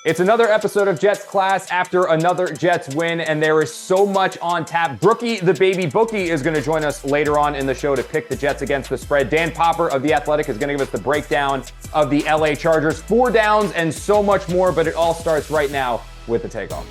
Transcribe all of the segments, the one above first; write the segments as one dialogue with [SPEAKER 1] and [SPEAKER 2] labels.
[SPEAKER 1] It's another episode of Jets Class after another Jets win, and there is so much on tap. Bookie, the baby Bookie, is going to join us later on in the show to pick the Jets against the spread. Dan Popper of The Athletic is going to give us the breakdown of the LA Chargers, 4 downs, and so much more, but it all starts right now with the takeoff.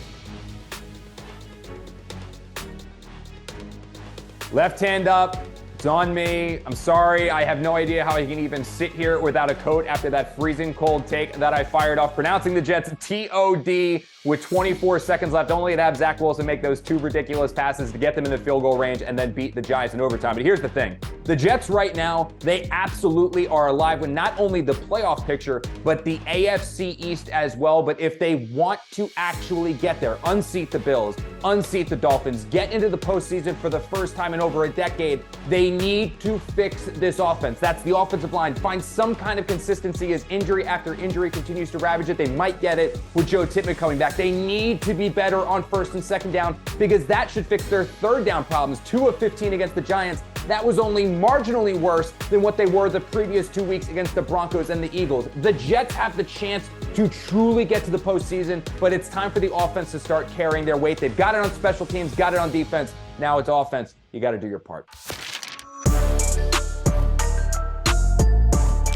[SPEAKER 1] Left hand up. It's on me. I'm sorry. I have no idea how I can even sit here without a coat after that freezing cold take that I fired off, pronouncing the Jets TOD with 24 seconds left, only to have Zach Wilson make those 2 ridiculous passes to get them in the field goal range and then beat the Giants in overtime. But here's the thing. The Jets right now, they absolutely are alive with not only the playoff picture, but the AFC East as well. But if they want to actually get there, unseat the Bills, unseat the Dolphins, get into the postseason for the first time in over a decade, they need to fix this offense. That's the offensive line. Find some kind of consistency as injury after injury continues to ravage it. They might get it with Joe Tippmann coming back. They need to be better on first and second down because that should fix their third down problems. 2 of 15 against the Giants. That was only marginally worse than what they were the previous 2 weeks against the Broncos and the Eagles. The Jets have the chance to truly get to the postseason, but it's time for the offense to start carrying their weight. They've got it on special teams, got it on defense. Now it's offense. You got to do your part.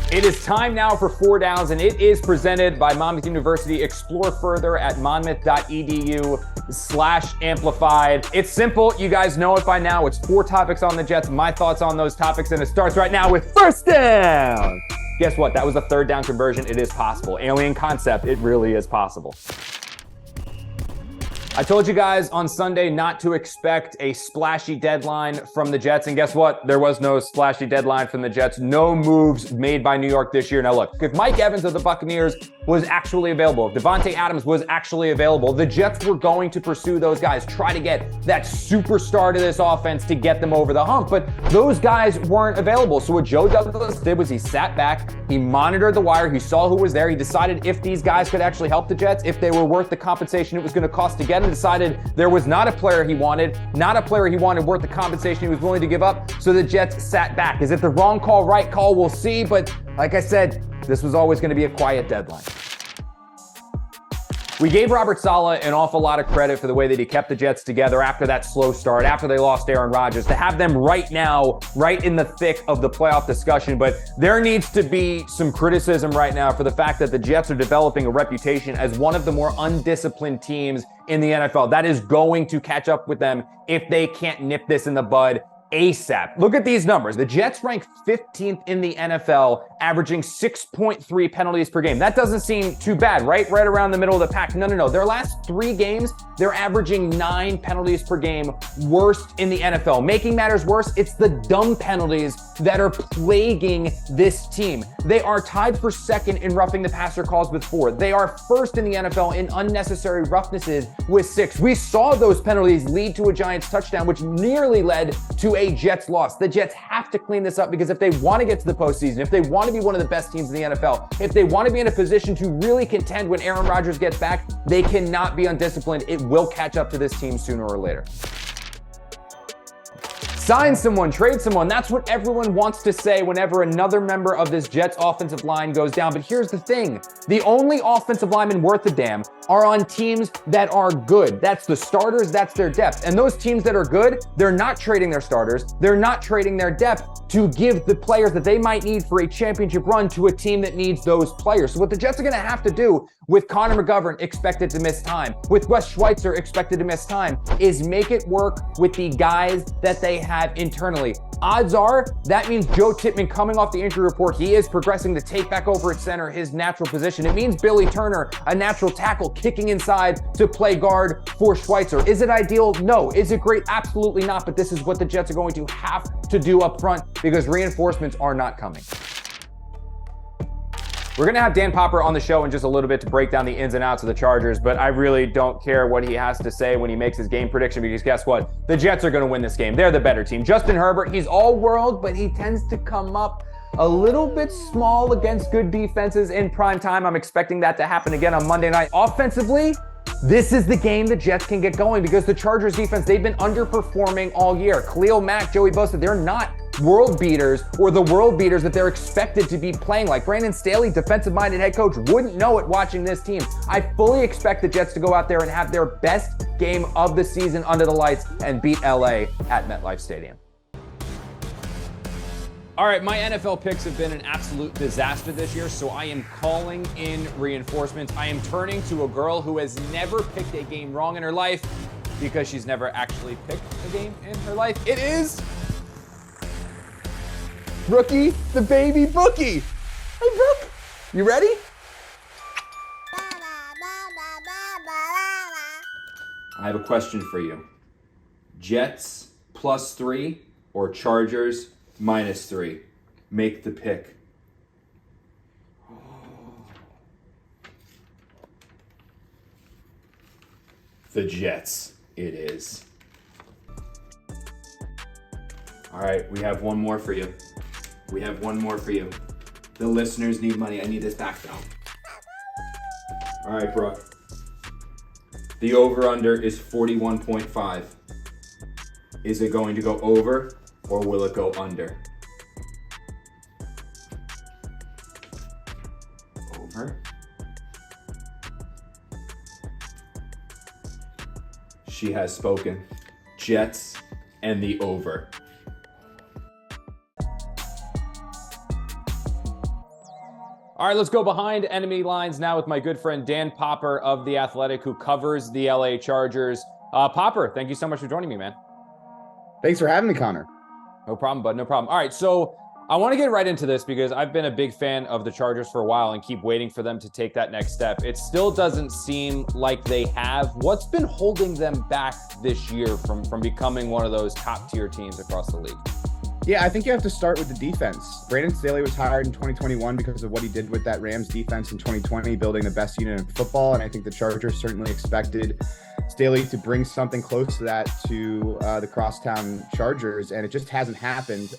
[SPEAKER 1] It is time now for 4 downs, and it is presented by Monmouth University. Explore further at monmouth.edu/amplified. It's simple. You guys know it by now. It's 4 topics on the Jets, my thoughts on those topics, and it starts right now with first down. Guess what? That was a 3rd down conversion. It is possible. Alien concept. It really is possible. I told you guys on Sunday not to expect a splashy deadline from the Jets, and guess what? There was no splashy deadline from the Jets. No moves made by New York this year. Now look, if Mike Evans of the Buccaneers was actually available, if Devontae Adams was actually available, the Jets were going to pursue those guys, try to get that superstar to this offense to get them over the hump, but those guys weren't available. So what Joe Douglas did was he sat back, he monitored the wire, he saw who was there, he decided if these guys could actually help the Jets, if they were worth the compensation it was going to cost to get them, decided there was not a player he wanted worth the compensation he was willing to give up, so the Jets sat back. Is it the wrong call, right call? We'll see, but like I said, this was always going to be a quiet deadline. We gave Robert Saleh an awful lot of credit for the way that he kept the Jets together after that slow start, after they lost Aaron Rodgers, to have them right now, right in the thick of the playoff discussion. But there needs to be some criticism right now for the fact that the Jets are developing a reputation as one of the more undisciplined teams in the NFL. That is going to catch up with them if they can't nip this in the bud ASAP. Look at these numbers. The Jets rank 15th in the NFL, averaging 6.3 penalties per game. That doesn't seem too bad, right? Right around the middle of the pack. No. Their last 3 games, they're averaging 9 penalties per game, worst in the NFL. Making matters worse, it's the dumb penalties that are plaguing this team. They are tied for 2nd in roughing the passer calls with 4. They are 1st in the NFL in unnecessary roughnesses with 6. We saw those penalties lead to a Giants touchdown, which nearly led to a Jets loss. The Jets have to clean this up because if they want to get to the postseason, if they want to be one of the best teams in the NFL, if they want to be in a position to really contend when Aaron Rodgers gets back, they cannot be undisciplined. It will catch up to this team sooner or later. Sign someone, trade someone. That's what everyone wants to say whenever another member of this Jets offensive line goes down. But here's the thing. The only offensive linemen worth a damn are on teams that are good. That's the starters, that's their depth. And those teams that are good, they're not trading their starters, they're not trading their depth to give the players that they might need for a championship run to a team that needs those players. So what the Jets are going to have to do with Connor McGovern expected to miss time, with Wes Schweitzer expected to miss time, is make it work with the guys that they have internally. Odds are that means Joe Tippmann coming off the injury report, he is progressing to take back over at center his natural position. It means Billy Turner, a natural tackle, kicking inside to play guard for Schweitzer. Is it ideal? No. Is it great? Absolutely not. But this is what the Jets are going to have to do up front because reinforcements are not coming. We're going to have Dan Popper on the show in just a little bit to break down the ins and outs of the Chargers, but I really don't care what he has to say when he makes his game prediction because guess what? The Jets are going to win this game. They're the better team. Justin Herbert, he's all world, but he tends to come up a little bit small against good defenses in prime time. I'm expecting that to happen again on Monday night. Offensively, this is the game the Jets can get going because the Chargers defense, they've been underperforming all year. Khalil Mack, Joey Bosa, they're not world beaters or the world beaters that they're expected to be playing like. Brandon Staley, defensive-minded head coach, wouldn't know it watching this team. I fully expect the Jets to go out there and have their best game of the season under the lights and beat LA at MetLife Stadium. All right, my NFL picks have been an absolute disaster this year, so I am calling in reinforcements. I am turning to a girl who has never picked a game wrong in her life because she's never actually picked a game in her life. It is Rookie, the baby Bookie. Hey, Brooke, you ready? I have a question for you. Jets +3 or Chargers -3? Make the pick. The Jets, it is. All right, we have one more for you. The listeners need money. I need this back though. All right, Brooke. The over-under is 41.5. Is it going to go over or will it go under? Over. She has spoken. Jets and the over. All right, let's go behind enemy lines now with my good friend Dan Popper of The Athletic, who covers the LA Chargers. Popper, thank you so much for joining me, man.
[SPEAKER 2] Thanks for having me, Connor.
[SPEAKER 1] No problem, bud. No problem. All right, so I want to get right into this because I've been a big fan of the Chargers for a while and keep waiting for them to take that next step. It still doesn't seem like they have. What's been holding them back this year from becoming one of those top-tier teams across the league?
[SPEAKER 2] Yeah, I think you have to start with the defense. Brandon Staley was hired in 2021 because of what he did with that Rams defense in 2020, building the best unit in football. And I think the Chargers certainly expected Staley to bring something close to that to the crosstown Chargers, and it just hasn't happened.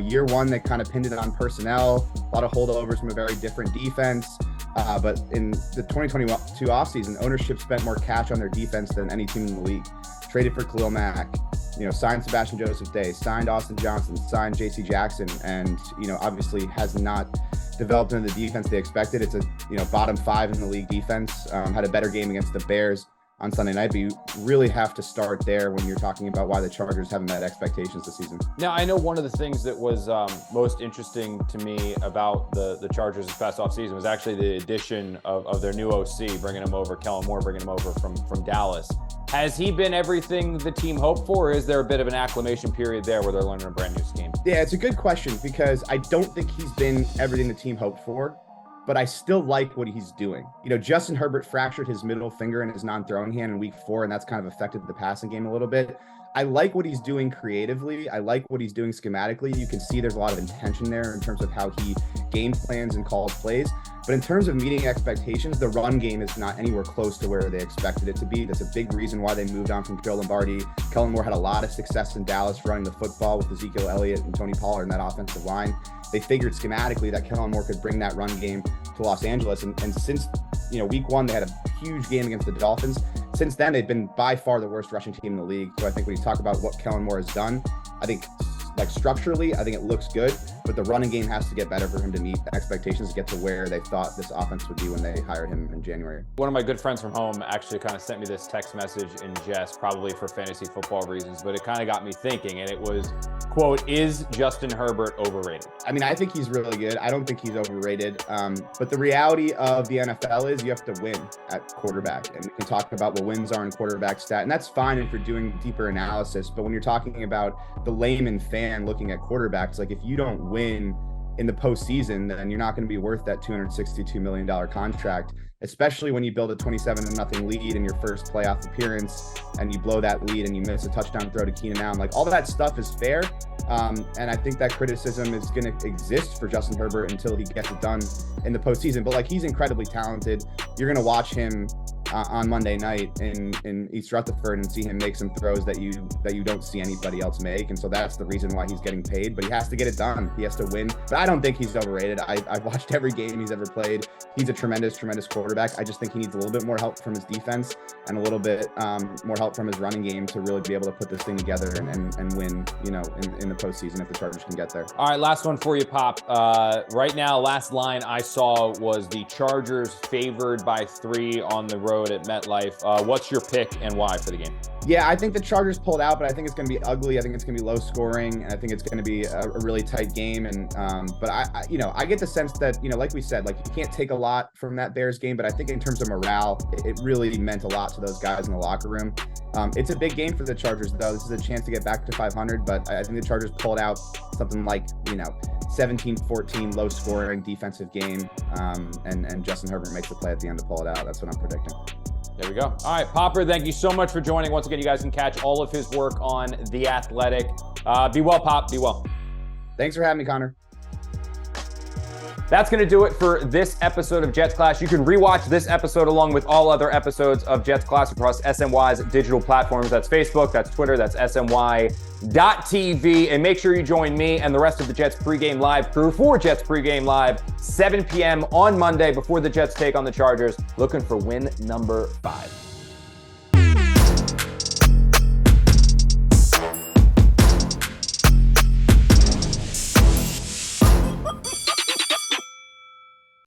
[SPEAKER 2] Year one, they kind of pinned it on personnel, a lot of holdovers from a very different defense. But in the 2022 offseason, ownership spent more cash on their defense than any team in the league. Traded for Khalil Mack, signed Sebastian Joseph-Day, signed Austin Johnson, signed J.C. Jackson, and, obviously has not developed into the defense they expected. It's a, bottom 5 in the league defense, had a better game against the Bears on Sunday night, but you really have to start there when you're talking about why the Chargers haven't met expectations this season.
[SPEAKER 1] Now, I know one of the things that was most interesting to me about the Chargers this past offseason was actually the addition of their new OC, bringing him over, Kellen Moore, bringing him over from Dallas. Has he been everything the team hoped for, or is there a bit of an acclimation period there where they're learning a brand new scheme?
[SPEAKER 2] Yeah, it's a good question because I don't think he's been everything the team hoped for, but I still like what he's doing. Justin Herbert fractured his middle finger in his non-throwing hand in week 4, and that's kind of affected the passing game a little bit. I like what he's doing creatively. I like what he's doing schematically. You can see there's a lot of intention there in terms of how he game plans and calls plays. But in terms of meeting expectations, the run game is not anywhere close to where they expected it to be. That's a big reason why they moved on from Joe Lombardi. Kellen Moore had a lot of success in Dallas running the football with Ezekiel Elliott and Tony Pollard in that offensive line. They figured schematically that Kellen Moore could bring that run game to Los Angeles. And since week 1, they had a huge game against the Dolphins. Since then, they've been by far the worst rushing team in the league. So I think when you talk about what Kellen Moore has done, I think structurally, I think it looks good, but the running game has to get better for him to meet expectations to get to where they thought this offense would be when they hired him in January.
[SPEAKER 1] One of my good friends from home actually kind of sent me this text message in jest, probably for fantasy football reasons, but it kind of got me thinking, and it was, quote, "Is Justin Herbert overrated?"
[SPEAKER 2] I mean, I think he's really good. I don't think he's overrated. But the reality of the NFL is you have to win at quarterback. And we can talk about what wins are in quarterback stat, and that's fine if you're doing deeper analysis. But when you're talking about the layman fan looking at quarterbacks, like if you don't win in the postseason, then you're not going to be worth that $262 million contract, especially when you build a 27-0 lead in your first playoff appearance and you blow that lead and you miss a touchdown throw to Keenan Allen. Like all of that stuff is fair. And I think that criticism is going to exist for Justin Herbert until he gets it done in the postseason. But like he's incredibly talented. You're going to watch him on Monday night in East Rutherford and see him make some throws that you don't see anybody else make. And so that's the reason why he's getting paid, but he has to get it done. He has to win. But I don't think he's overrated. I've watched every game he's ever played. He's a tremendous quarterback. I just think he needs a little bit more help from his defense and a little bit more help from his running game to really be able to put this thing together and win, in the postseason if the Chargers can get there.
[SPEAKER 1] All right, last one for you, Pop. Right now, last line I saw was the Chargers favored by 3 on the road at MetLife. What's your pick and why for the game?
[SPEAKER 2] Yeah, I think the Chargers pulled out, but I think it's going to be ugly. I think it's going to be low scoring, and I think it's going to be a really tight game. And but I get the sense that like we said, like you can't take a lot from that Bears game, but I think in terms of morale, it really meant a lot to those guys in the locker room. It's a big game for the Chargers, though. This is a chance to get back to 500, but I think the Chargers pulled out something like 17-14, low scoring defensive game, and Justin Herbert makes the play at the end to pull it out. That's what I'm predicting.
[SPEAKER 1] There we go. All right, Popper, thank you so much for joining. Once again, you guys can catch all of his work on The Athletic. Be well, Pop. Be well.
[SPEAKER 2] Thanks for having me, Connor.
[SPEAKER 1] That's going to do it for this episode of Jets Class. You can rewatch this episode along with all other episodes of Jets Class across SNY's digital platforms. That's Facebook, that's Twitter, that's SNY.TV. And make sure you join me and the rest of the Jets pregame live crew for Jets pregame live, 7 p.m. on Monday before the Jets take on the Chargers, looking for win number 5.